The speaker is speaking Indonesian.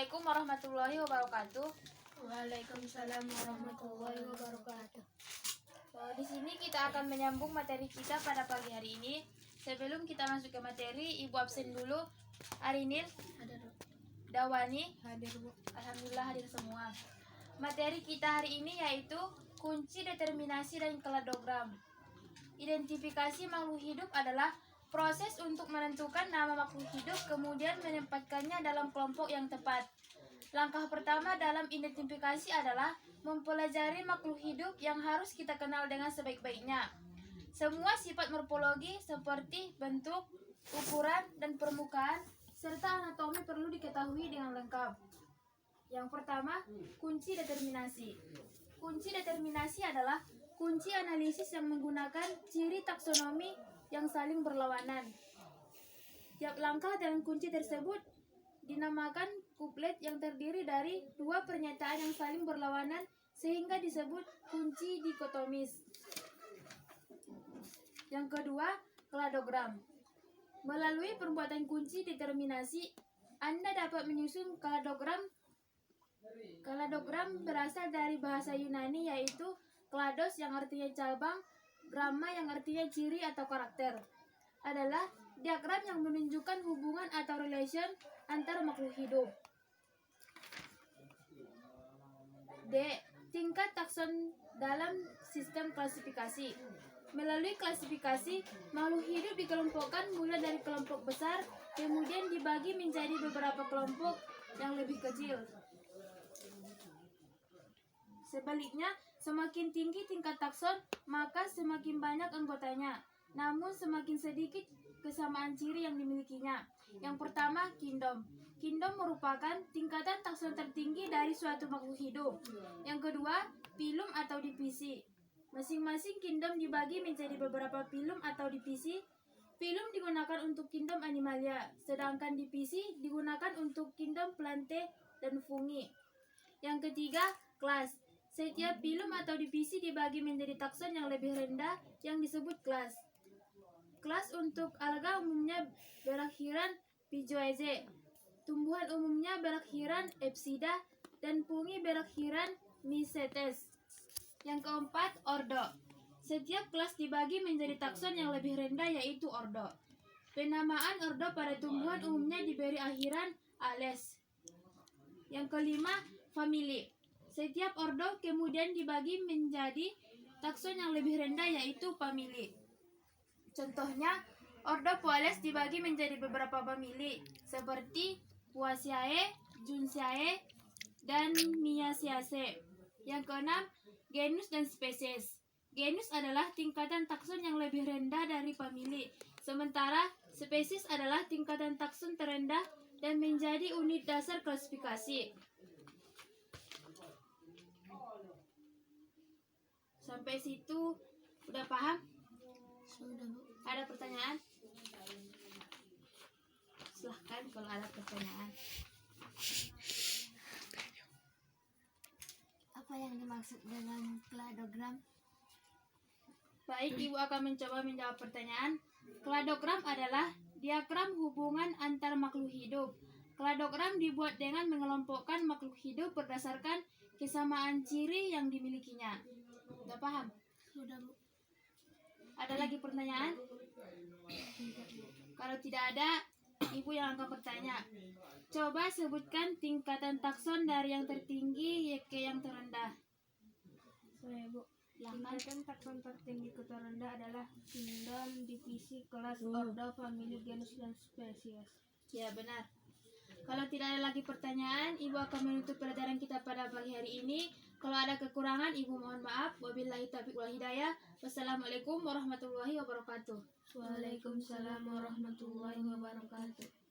Assalamualaikum warahmatullahi wabarakatuh. Waalaikumsalam warahmatullahi wabarakatuh. Di sini kita akan menyambung materi kita pada pagi hari ini. Sebelum kita masuk ke materi, Ibu absen dulu. Arinil, Hadir, Bu. Dawani, Hadir, Bu. alhamdulillah hadir semua. Materi kita hari ini yaitu kunci determinasi dan kladogram. Identifikasi makhluk hidup adalah proses untuk menentukan nama makhluk hidup kemudian menempatkannya dalam kelompok yang tepat. Langkah pertama dalam identifikasi adalah mempelajari makhluk hidup yang harus kita kenal dengan sebaik-baiknya. Semua sifat morfologi seperti bentuk, ukuran, dan permukaan serta anatomi perlu diketahui dengan lengkap. Yang pertama, kunci determinasi. Kunci determinasi adalah kunci analisis yang menggunakan ciri taksonomi yang saling berlawanan. Tiap langkah dalam kunci tersebut dinamakan kuplet yang terdiri dari dua pernyataan yang saling berlawanan sehingga disebut kunci dikotomis. Yang kedua, kladogram. Melalui perbuatan kunci determinasi, Anda dapat menyusun kladogram. Kladogram berasal dari bahasa Yunani yaitu klados yang artinya cabang, gramma yang artinya ciri atau karakter. Adalah diagram yang menunjukkan hubungan atau relation antar makhluk hidup. D. Tingkat takson dalam sistem klasifikasi. Melalui klasifikasi, makhluk hidup dikelompokkan mulai dari kelompok besar, kemudian dibagi menjadi beberapa kelompok yang lebih kecil. Sebaliknya, semakin tinggi tingkat takson, maka semakin banyak anggotanya, namun semakin sedikit kesamaan ciri yang dimilikinya. Yang pertama, kingdom. Kingdom merupakan tingkatan takson tertinggi dari suatu makhluk hidup. Yang kedua, phylum atau divisi. Masing-masing kingdom dibagi menjadi beberapa phylum atau divisi. Phylum digunakan untuk kingdom Animalia, sedangkan divisi digunakan untuk kingdom Plantae dan Fungi. Yang ketiga, kelas. Setiap phylum atau divisi dibagi menjadi takson yang lebih rendah yang disebut kelas. Kelas untuk alga umumnya berakhiran Pigeoize, tumbuhan umumnya berakhiran Epsida, dan fungi berakhiran Mycetes. Yang keempat, ordo. Setiap kelas dibagi menjadi takson yang lebih rendah yaitu ordo. Penamaan ordo pada tumbuhan umumnya diberi akhiran Ales. Yang kelima, famili. Setiap ordo kemudian dibagi menjadi takson yang lebih rendah yaitu famili. Contohnya, ordo Poales dibagi menjadi beberapa famili seperti Poaceae, Junceae, dan Myiaceae. Yang keenam, genus dan spesies. Genus adalah tingkatan takson yang lebih rendah dari famili, sementara spesies adalah tingkatan takson terendah dan menjadi unit dasar klasifikasi. Sampai situ udah paham? Sudah, Bu. Ada pertanyaan? Silahkan kalau ada pertanyaan. Apa yang dimaksud dengan kladogram? Baik, Ibu akan mencoba menjawab pertanyaan. Kladogram adalah diagram hubungan antar makhluk hidup. Kladogram dibuat dengan mengelompokkan makhluk hidup berdasarkan kesamaan ciri yang dimilikinya. Udah paham? Sudah, Bu. Ada lagi pertanyaan? Kalau tidak ada, Ibu yang akan bertanya. Coba sebutkan tingkatan takson dari yang tertinggi ke yang terendah. Saya, Bu. Tingkatan takson tertinggi ke terendah adalah kingdom, divisi, kelas, ordo, famili, genus, dan spesies. Ya, benar. Kalau tidak ada lagi pertanyaan, Ibu akan menutup pelajaran kita pada pagi hari ini. Kalau ada kekurangan, Ibu mohon maaf. Wabillahi taufiq wal hidayah. Wassalamualaikum warahmatullahi wabarakatuh. Waalaikumsalam warahmatullahi wabarakatuh.